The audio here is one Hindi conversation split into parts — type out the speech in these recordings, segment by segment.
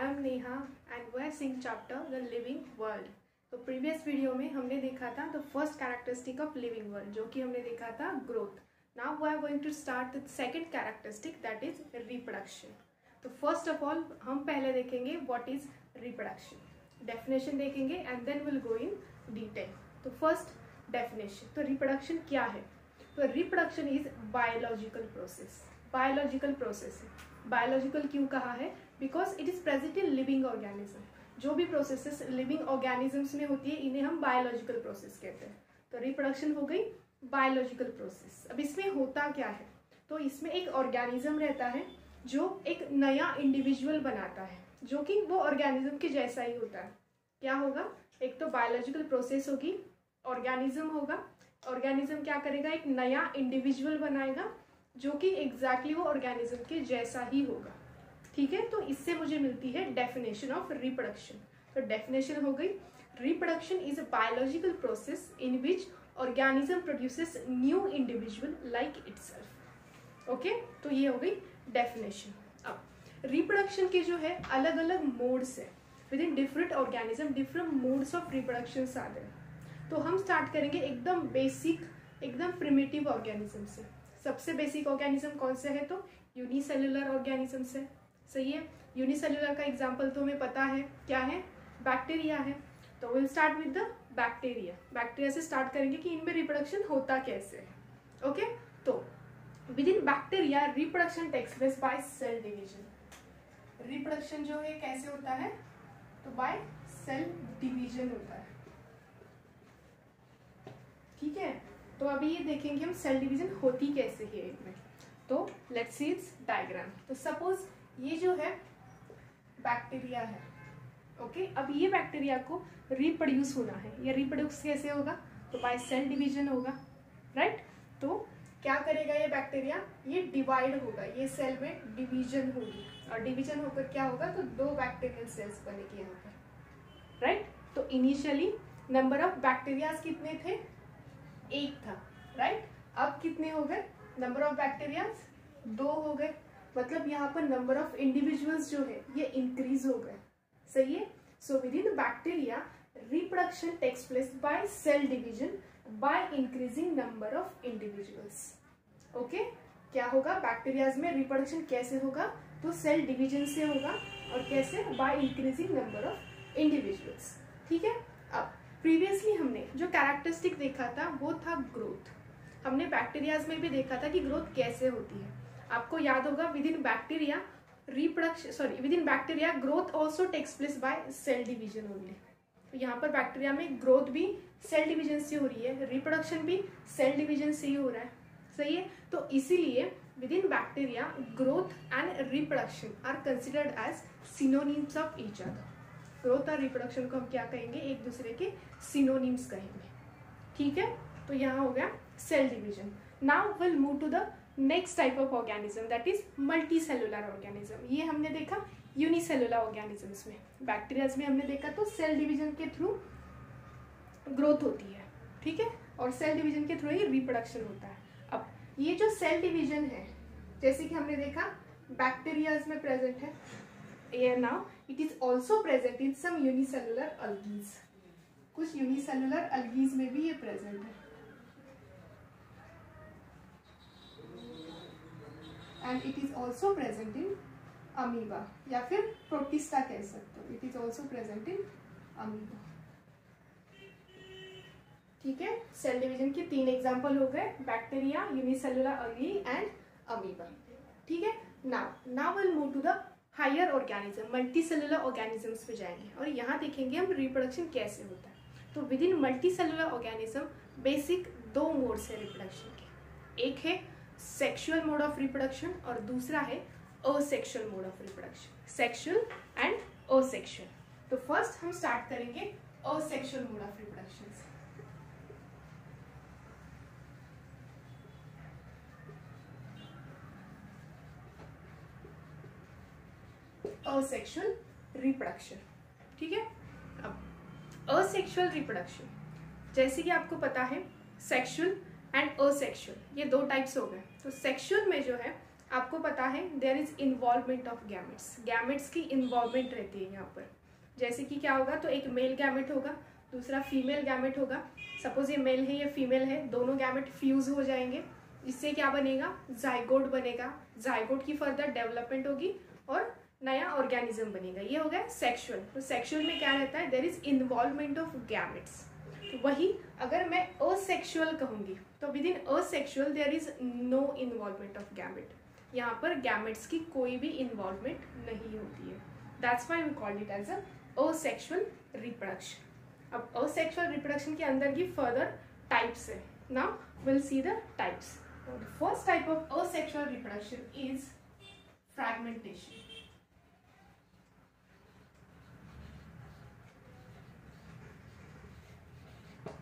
I am Neha and we are seeing chapter the living world. तो प्रीवियस वीडियो में हमने देखा था the first characteristic of living world, जो कि हमने देखा था growth. Now we are going to start the second characteristic that is reproduction. तो फर्स्ट ऑफ ऑल हम पहले देखेंगे व्हाट इज रिप्रोडक्शन, डेफिनेशन देखेंगे and then will go in detail. तो फर्स्ट डेफिनेशन, तो रिप्रोडक्शन क्या है? तो reproduction is biological process. Biological process है। बायोलॉजिकल क्यों कहा है? Because it is present in living organism. जो भी प्रोसेसेस लिविंग ऑर्गेनिजम्स में होती है इन्हें हम बायोलॉजिकल प्रोसेस कहते हैं। तो रिप्रोडक्शन हो गई बायोलॉजिकल प्रोसेस। अब इसमें होता क्या है? तो इसमें एक ऑर्गेनिज्म रहता है जो एक नया इंडिविजुअल बनाता है, जो कि वो ऑर्गेनिज्म के जैसा ही होता है। क्या होगा? एक तो बायोलॉजिकल प्रोसेस होगी, ऑर्गेनिज्म होगा। ऑर्गेनिज्म क्या करेगा? एक नया इंडिविजुअल बनाएगा जो कि एग्जैक्टली वो ऑर्गेनिज्म के जैसा ही होगा। ठीक है, तो इससे मुझे मिलती है डेफिनेशन ऑफ रिप्रोडक्शन। तो डेफिनेशन हो गई, reproduction is a biological process in which organism produces new individual like itself. Okay, तो ये हो गई डेफिनेशन। अब रिप्रोडक्शन के जो है अलग अलग मोड्स है within different organism, different modes of reproduction आ गए। तो हम स्टार्ट करेंगे एकदम बेसिक, एकदम प्रिमिटिव ऑर्गेनिज्म से। सबसे बेसिक ऑर्गेनिज्म कौन से है? तो यूनिसेलुलर ऑर्गेनिज्म से। सही है, यूनिसेलुलर का एग्जांपल तो हमें पता है क्या है, बैक्टीरिया है। तो will start with the bacteria. Bacteria से स्टार्ट करेंगे कि इनमें रिप्रोडक्शन होता कैसे है। ओके, तो within bacteria reproduction takes place by cell division. Reproduction जो है कैसे होता है? तो बाय सेल डिवीजन होता है। ठीक है, तो अभी ये देखेंगे हम सेल डिवीजन होती कैसे है इनमें। तो लेट्स सी इट्स डायग्राम। तो सपोज ये जो है बैक्टीरिया है। ओके, अब ये बैक्टीरिया को रिप्रोड्यूस होना है। ये रिप्रोड्यूस कैसे होगा? तो बाय सेल डिवीजन होगा, राइट। तो क्या करेगा ये बैक्टीरिया? ये डिवाइड होगा, ये सेल में डिवीजन होगी और डिवीजन होकर क्या होगा? तो दो बैक्टीरियल सेल्स बनेगी यहाँ पर, राइट। तो इनिशियली नंबर ऑफ बैक्टीरियाज कितने थे? एक था, राइट। अब कितने हो गए? नंबर ऑफ बैक्टीरियाज दो हो गए। मतलब यहाँ पर नंबर ऑफ इंडिविजुअल्स जो है ये इंक्रीज हो गए। सही है। So within bacteria reproduction takes place by cell division by increasing number of individuals. Okay, क्या होगा? बैक्टीरियाज में रिप्रोडक्शन कैसे होगा? तो सेल डिवीजन से होगा। और कैसे? Bye increasing number of individuals. ठीक है। अब प्रीवियसली हमने जो कैरेक्टरिस्टिक देखा था वो था ग्रोथ। हमने बैक्टीरियाज में भी देखा था कि ग्रोथ कैसे होती है। आपको याद होगा within bacteria within bacteria growth also takes place by cell division only. तो यहाँ पर बैक्टीरिया में ग्रोथ भी सेल डिवीजन से हो रही है, रिप्रोडक्शन भी सेल डिवीजन से ही हो रहा है। सही है। तो इसीलिए within bacteria growth and reproduction are considered as synonyms of each other. Growth और रिप्रोडक्शन को हम क्या कहेंगे? एक दूसरे के सिनोनिम्स कहेंगे। ठीक है, तो यहाँ हो गया cell division. Now will move to the next type of organism that is multicellular organism. ये हमने देखा यूनिसेलुलर ऑर्गेनिजम्स में। बैक्टीरियाज में हमने देखा तो सेल डिवीजन के थ्रू ग्रोथ होती है। ठीक है, और सेल डिवीजन के थ्रू ही रिप्रोडक्शन होता है। अब ये जो सेल डिवीजन है, जैसे कि हमने देखा बैक्टीरियाज में प्रेजेंट है, now it is also present in some unicellular algae। कुछ यूनिसेलुलर algae में भी ये प्रेजेंट है। And it is also present in amoeba, या फिर प्रोटिस्टा कह सकते हो। It is also present in amoeba. ठीक है, सेल डिवीजन के तीन एग्जाम्पल हो गए, bacteria, unicellular algae and amoeba. ठीक है, now will move to the higher organism, multicellular organisms पे जाएंगे और यहाँ देखेंगे हम रिप्रोडक्शन कैसे होता है। तो with in multi cellular organism basic दो मोड्स है रिप्रोडक्शन के। एक है सेक्सुअल मोड ऑफ रिप्रोडक्शन और दूसरा है asexual mode of reproduction. Sexual and asexual. तो फर्स्ट हम स्टार्ट करेंगे असेक्सुअल मोड ऑफ रिप्रोडक्शन से। Asexual reproduction. ठीक है, अब असेक्सुअल रिप्रोडक्शन, जैसे कि आपको पता है सेक्सुअल एंड असेक्सुअल ये दो टाइप्स हो गए। तो सेक्सुअल में जो है आपको पता है there is involvement of gametes, gametes की इन्वॉल्वमेंट रहती है यहाँ पर। जैसे कि क्या होगा, तो एक मेल गैमेट होगा, दूसरा फीमेल गैमेट होगा। सपोज ये मेल है, ये फीमेल है, दोनों गैमेट फ्यूज हो जाएंगे, इससे क्या बनेगा, जाइगोट बनेगा। जाइगोट की फर्दर डेवलपमेंट होगी और नया ऑर्गेनिज्म बनेगा। ये हो गया सेक्सुअल। तो सेक्सुअल में क्या रहता है, there is involvement of gametes. तो वही अगर मैं असेक्सुअल कहूंगी तो within asexual there is no involvement of gamete. यहाँ पर गैमेट्स की कोई भी इन्वॉल्वमेंट नहीं होती है। That's why we called it as asexual reproduction. अब असेक्सुअल रिप्रोडक्शन के अंदर की फर्दर टाइप्स है। Now will see the types. The first type of asexual reproduction is fragmentation.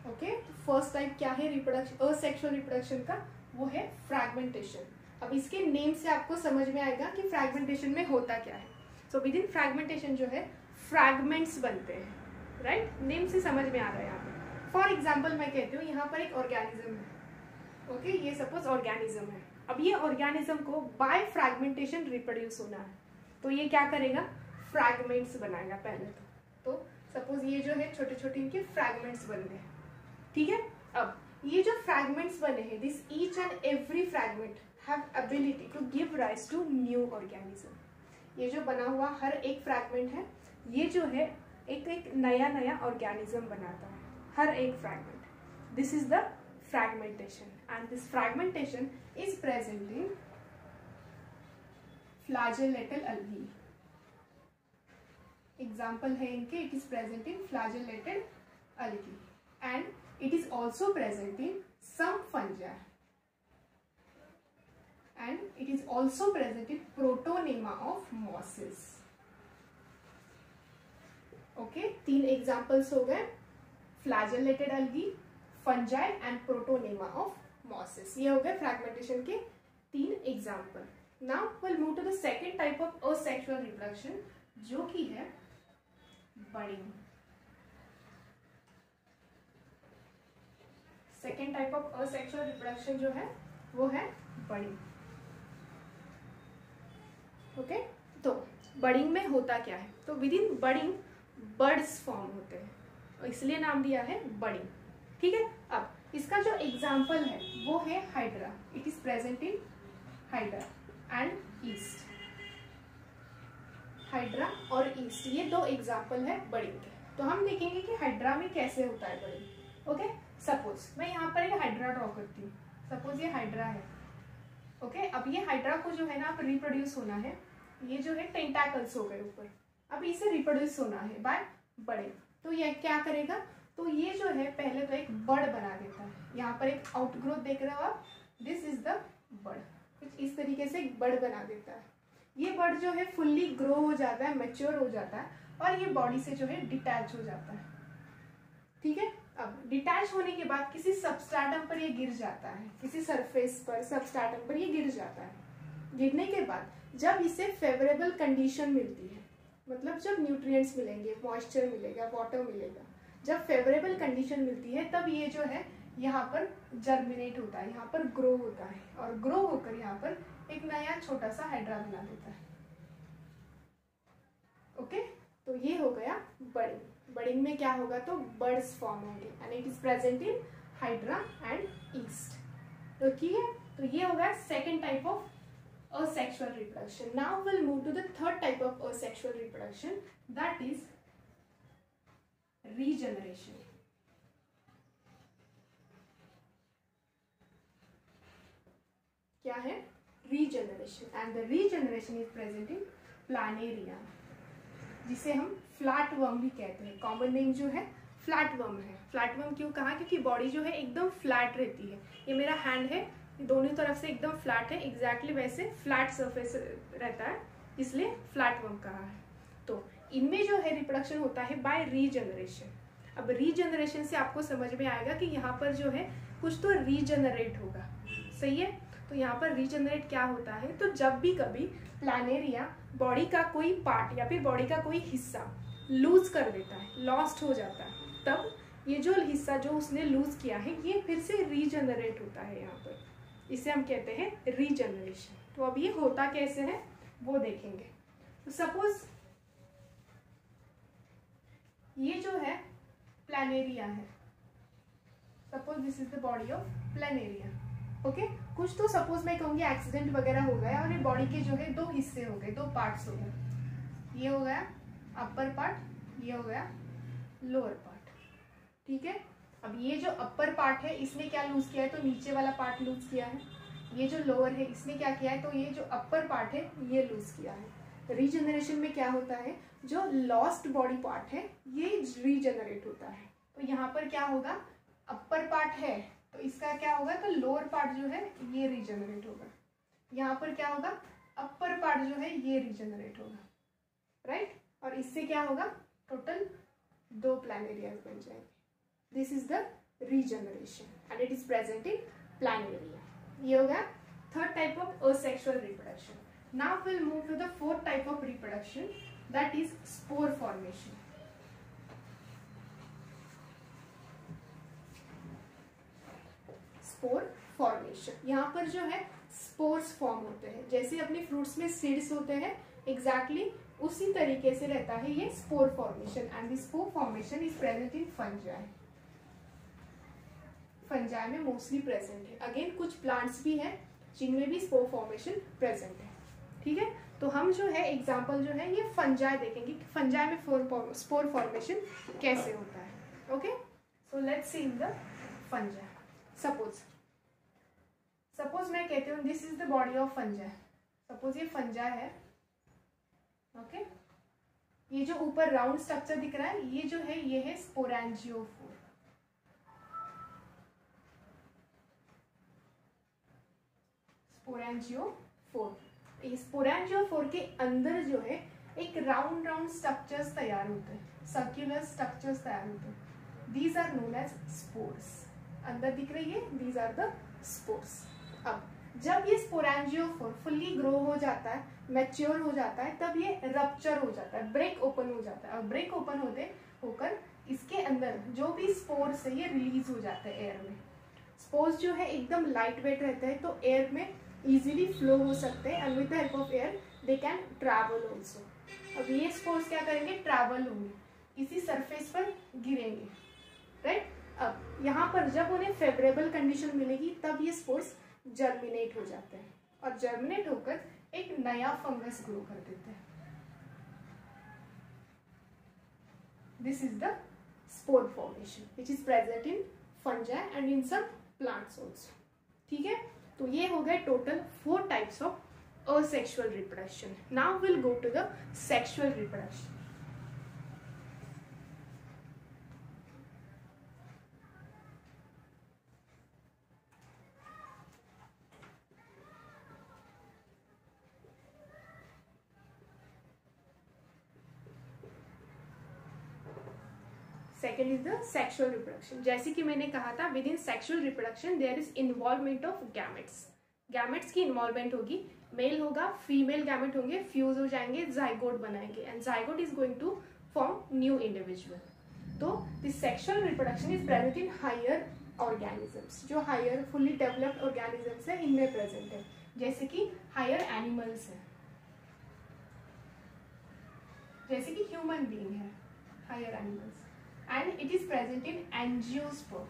Okay, first type क्या है रिप्रोडक्शन, असेक्सुअल रिप्रोडक्शन का, वो है फ्रैगमेंटेशन। अब इसके नेम से आपको समझ में आएगा कि फ्रैगमेंटेशन में होता क्या है। सो विद इन फ्रैगमेंटेशन जो है फ्रैगमेंट्स बनते हैं, राइट, नेम से समझ में आ रहा है यहाँ पे। फॉर एग्जाम्पल मैं कहती हूँ यहाँ पर एक ऑर्गेनिज्म है, ओके, ये सपोज ऑर्गेनिज्म है। अब ये ऑर्गेनिज्म को बाय फ्रैगमेंटेशन रिप्रोड्यूस होना है, तो ये क्या करेगा, फ्रैगमेंट्स बनाएगा पहले तो सपोज ये जो है छोटे छोटे इनके फ्रैगमेंट्स बन गए, ठीक है। अब ये जो फ्रैगमेंट्स बने हैं, this each and every fragment have ability to give rise to new organism. ये जो बना हुआ हर एक फ्रैगमेंट है, ये जो है एक नया नया ऑर्गेनिज्म बनाता है, हर एक fragment. This is the fragmentation and this fragmentation is present in flagellated algae। Example है इनके, it is present in flagellated algae and it is also present in some fungi and it is also present in protonema of mosses। Okay, तीन एग्जाम्पल्स हो गए, flagellated algae, fungi and protonema of mosses. ये हो गए फ्रैगमेंटेशन के तीन example. Now will move to the second type of asexual reproduction, जो कि है budding. Second type of asexual reproduction जो है वो है बडिंग। ओके, तो बडिंग में होता क्या है, तो with in budding birds form होते हैं, इसलिए नाम दिया है बडिंग, ठीक है। अब इसका जो एग्जाम्पल है वो है hydra. It is present in hydra and east. Hydra और ईस्ट, ये दो एग्जाम्पल है बडिंग के। तो हम देखेंगे कि हाइड्रा में कैसे होता है बडिंग। ओके, सपोज मैं यहाँ पर एक हाइड्रा ड्रॉ करती हूँ, सपोज ये हाइड्रा है, ओके। अब ये हाइड्रा को जो है ना आप रिप्रोड्यूस होना है, ये जो है टेंटाकल्स हो गए ऊपर, अब इसे रिप्रोड्यूस होना है बाय बडिंग। तो ये क्या करेगा, तो ये जो है पहले तो एक बर्ड बना देता है। यहाँ पर एक आउटग्रोथ देख रहे हो आप, दिस इज द बर्ड। कुछ इस तरीके से एक बर्ड बना देता है। ये बर्ड जो है फुल्ली ग्रो हो जाता है, मैच्योर हो जाता है और ये बॉडी से जो है डिटैच हो जाता है, ठीक है। अब डिटैच होने के बाद किसी सबस्ट्रेटम पर ये गिर जाता है, किसी सरफेस पर सबस्ट्रेटम पर ये गिर जाता है। गिरने के बाद जब इसे फेवरेबल कंडीशन मिलती है, मतलब जब न्यूट्रिएंट्स मिलेंगे, मॉइस्चर मिलेगा, वाटर मिलेगा, जब फेवरेबल कंडीशन मिलती है तब ये जो है यहाँ पर जर्मिनेट होता है, यहाँ पर ग्रो होता है और ग्रो होकर यहाँ पर एक नया छोटा सा हाइड्रा बना देता है। ओके, तो ये हो गया बडिंग। बडिंग में क्या होगा, तो बर्ड्स फॉर्म होंगे and it is present in hydra and east. तो ठीक है, तो ये हो गया second type of asexual reproduction. Now we'll move to the third type of asexual reproduction, that is regeneration. क्या है, regeneration, and the regeneration is present in planaria, जिसे हम फ्लैट वर्म भी कहते हैं। कॉमन नेम जो है फ्लैट वर्म है। फ्लैट वर्म क्यों कहा, क्योंकि बॉडी जो है एकदम फ्लैट रहती है। ये मेरा हैंड है, दोनों तरफ से एकदम फ्लैट है, एग्जैक्टली वैसे फ्लैट सरफेस रहता है, इसलिए फ्लैट वर्म कहा है। तो इनमें जो है रिप्रोडक्शन होता है बाय रीजनरेशन। अब रीजनरेशन से आपको समझ में आएगा कि यहाँ पर जो है कुछ तो रीजनरेट होगा, सही है। तो यहाँ पर रीजनरेट क्या होता है, तो जब भी कभी प्लानेरिया बॉडी का कोई पार्ट या फिर बॉडी का कोई हिस्सा लूज कर देता है, लॉस्ट हो जाता है, तब ये जो हिस्सा जो उसने लूज किया है ये फिर से रीजनरेट होता है यहाँ पर, इसे हम कहते हैं रीजनरेशन। तो अब ये होता कैसे है वो देखेंगे। तो सपोज ये जो है प्लानेरिया है, suppose this is the body of Planaria. Okay, कुछ तो सपोज मैं कहूँगी एक्सीडेंट वगैरह हो गया और ये बॉडी के जो है 2 हिस्से हो गए, 2 पार्ट्स हो गए। ये हो गया अपर पार्ट, ये हो गया लोअर पार्ट। ठीक है, अब ये जो अपर पार्ट है इसने क्या लूज किया है, तो नीचे वाला पार्ट लूज किया है। ये जो लोअर है इसने क्या किया है, तो ये जो अपर पार्ट है ये लूज किया है। रीजनरेशन में क्या होता है, जो लॉस्ट बॉडी पार्ट है ये रीजनरेट होता है। तो यहाँ पर क्या होगा, अपर पार्ट है तो इसका क्या होगा, तो लोअर पार्ट जो है ये रीजनरेट होगा। यहाँ पर क्या होगा, अपर पार्ट जो है ये रीजनरेट होगा, राइट। और इससे क्या होगा, टोटल 2 प्लानेरिया बन जाएंगे। This is the regeneration and it is present in planaria. ये हो गया third type of asexual reproduction. Now will move to the fourth type of reproduction, that is spore formation. Spore formation, यहाँ पर जो है स्पोर्स फॉर्म होते हैं, जैसे अपने फ्रूट्स में सीड्स होते हैं एग्जैक्टली उसी तरीके से रहता है ये spore formation. And this spore formation is present in fungi. Fungi में मोस्टली प्रेजेंट है। अगेन कुछ प्लांट्स भी हैं जिनमें भी स्पोर फॉर्मेशन प्रेजेंट है। ठीक है, तो हम जो है एग्जांपल जो है ये फंजाई देखेंगे कि फंजाई में स्पोर फॉर्मेशन कैसे होता है। Okay, so let's see in the fungi. Suppose मैं कहती हूँ this is the body of fungi. Suppose ये फंजाई है। ओके, ये जो ऊपर राउंड स्ट्रक्चर दिख रहा है ये जो है ये है स्पोरेंजियोफोर। स्पोरेंजियोफोर, इस स्पोरेंजियोफोर के अंदर जो है एक राउंड राउंड स्ट्रक्चर्स तैयार होते हैं, सर्कुलर स्ट्रक्चर्स तैयार होते हैं। These are known as spores. अंदर दिख रही है, दीज आर द स्पोर्स। अब जब ये स्पोरेंजियोफोर फुल्ली ग्रो हो जाता है, मैच्योर हो जाता है, तब ये रप्चर हो जाता है, ब्रेक ओपन हो जाता है। और ब्रेक ओपन होकर इसके अंदर जो भी स्पोर्स है ये रिलीज हो जाता है एयर में। स्पोर्स जो है एकदम लाइट वेट रहते हैं तो एयर में इजीली फ्लो हो सकते हैं and with the help of air they can travel also. अब ये स्पोर्स क्या करेंगे, ट्रैवल होंगे, किसी सरफेस पर गिरेंगे, राइट। अब यहाँ पर जब उन्हें फेवरेबल कंडीशन मिलेगी तब ये स्पोर्स जर्मिनेट हो जाते हैं और जर्मिनेट होकर एक नया फंगस ग्रो कर देते हैं। This is the spore formation which is present in fungi and in some plants also. ठीक है, तो ये हो गए total 4 types of asexual reproduction. Now will go to the sexual reproduction. Second is the sexual reproduction. जैसे कि मैंने कहा था within sexual reproduction there is involvement of gametes. Gametes की इन्वॉल्वमेंट होगी, मेल होगा, फीमेल गैमेट होंगे, फ्यूज हो जाएंगे, जाइगोट बनाएंगे and zygote is going to form new individual. तो this sexual reproduction is present in higher organisms. जो हायर फुल्ली डेवलप्ड ऑर्गेनिजम्स है इनमें प्रेजेंट है, जैसे कि हायर एनिमल्स है, जैसे कि ह्यूमन बीइंग है, higher animals. And it is present in angiosperm.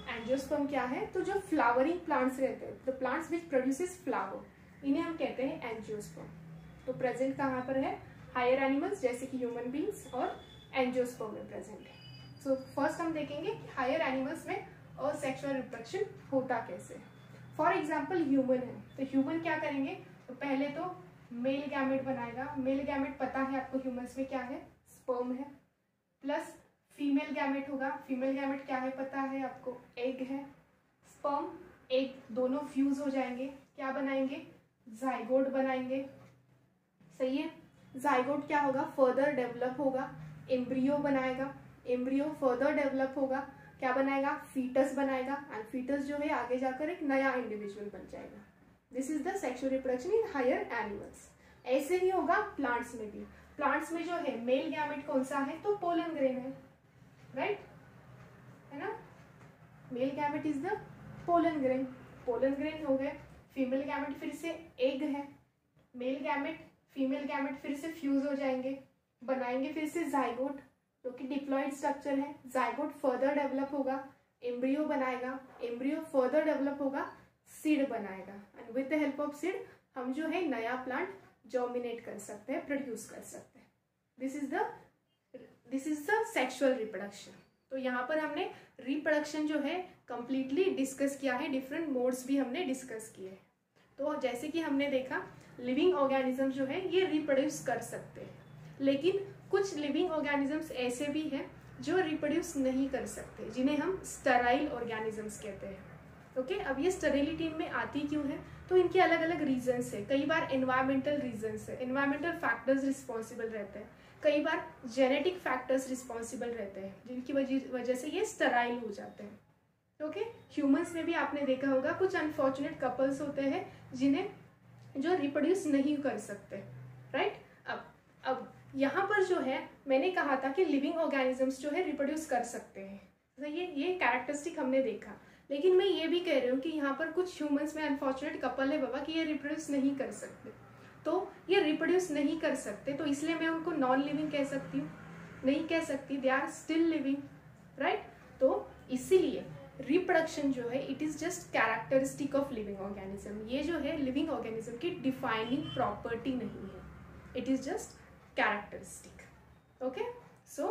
Angiosperm क्या है, तो जो फ्लावरिंग प्लांट्स रहते हैं, the plants which produces flower, इन्हें हम कहते हैं एंजियोस्पर्म। तो प्रेजेंट कहाँ पर है, हायर एनिमल्स जैसे कि ह्यूमन बींग्स और एंजियोस्पर्म में प्रेजेंट है। सो फर्स्ट हम देखेंगे कि हायर एनिमल्स में असेक्सुअल रिप्रोडक्शन होता कैसे। फॉर एग्जाम्पल ह्यूमन है, तो ह्यूमन क्या करेंगे, तो पहले तो मेल गैमेट बनाएगा। मेल गैमेट पता है आपको ह्यूमंस में क्या है, स्पर्म है, प्लस फीमेल गैमेट होगा। फीमेल गैमेट क्या है पता है आपको, एग है। स्पर्म एग दोनों फ्यूज हो जाएंगे, क्या बनाएंगे, जाइगोट बनाएंगे। सही है, जाइगोट क्या होगा, फर्दर डेवलप होगा, एम्ब्रियो बनाएगा, एम्ब्रियो फर्दर डेवलप होगा, क्या बनाएगा, फीटस बनाएगा एंड फीटस जो है आगे जाकर एक नया इंडिविजुअल बन जाएगा। This is the sexual reproduction in higher animals. ऐसे ही होगा प्लांट्स में भी। प्लांट्स में जो है मेल गैमेट कौन सा है, तो पोलन ग्रेन है, राइट, है ना। Male gamete is the pollen grain हो गए, फीमेल गैमेट फिर से एग है, मेल गैमेट फीमेल गैमेट फिर से फ्यूज हो जाएंगे, बनाएंगे फिर से जाइगोट जो कि डिप्लॉइड स्ट्रक्चर है, जाइगोट फर्दर डेवलप होगा, एम्ब्रियो बनाएगा, एम्ब्रियो फर्दर डेवलप होगा, सीड बनाएगा, and with the help of seed हम जो है नया प्लांट जर्मिनेट कर सकते हैं, प्रोड्यूस कर सकते हैं। This is the sexual reproduction. तो यहाँ पर हमने रिप्रोडक्शन जो है कंप्लीटली डिस्कस किया है, डिफरेंट मोड्स भी हमने डिस्कस किए हैं। तो जैसे कि हमने देखा लिविंग ऑर्गेनिज्म जो है ये रिप्रोड्यूस कर सकते हैं, लेकिन कुछ लिविंग ऑर्गेनिजम्स ऐसे भी हैं जो रिप्रोड्यूस नहीं कर सकते, जिन्हें हम स्टेराइल ऑर्गेनिजम्स कहते हैं। ओके, अब ये स्टेरिलिटी में आती क्यों है? तो इनके अलग अलग रीजंस है। कई बार एनवायरमेंटल रीजंस है, एनवायरमेंटल फैक्टर्स रिस्पॉन्सिबल रहते हैं, कई बार जेनेटिक फैक्टर्स रिस्पॉन्सिबल रहते हैं, जिनकी वजह से ये स्टेराइल हो जाते हैं। ओके, ह्यूमंस में भी आपने देखा होगा कुछ अनफॉर्चुनेट कपल्स होते हैं जिन्हें जो रिप्रोड्यूस नहीं कर सकते, राइट। अब यहाँ पर जो है मैंने कहा था कि लिविंग ऑर्गेनिजम्स जो है रिप्रोड्यूस कर सकते हैं, तो ये कैरेक्टरिस्टिक हमने देखा, लेकिन मैं ये भी कह रही हूँ कि यहाँ पर कुछ ह्यूमंस में अनफॉर्चुनेट कपल है बाबा कि ये रिप्रोड्यूस नहीं कर सकते। तो ये रिप्रोड्यूस नहीं कर सकते तो इसलिए मैं उनको नॉन लिविंग कह सकती हूँ? नहीं कह सकती, they are still living, right. तो इसीलिए रिप्रोडक्शन जो है it is just characteristic of living organism. ये जो है लिविंग ऑर्गेनिज्म की डिफाइनिंग प्रॉपर्टी नहीं है, it is just characteristic. Okay, so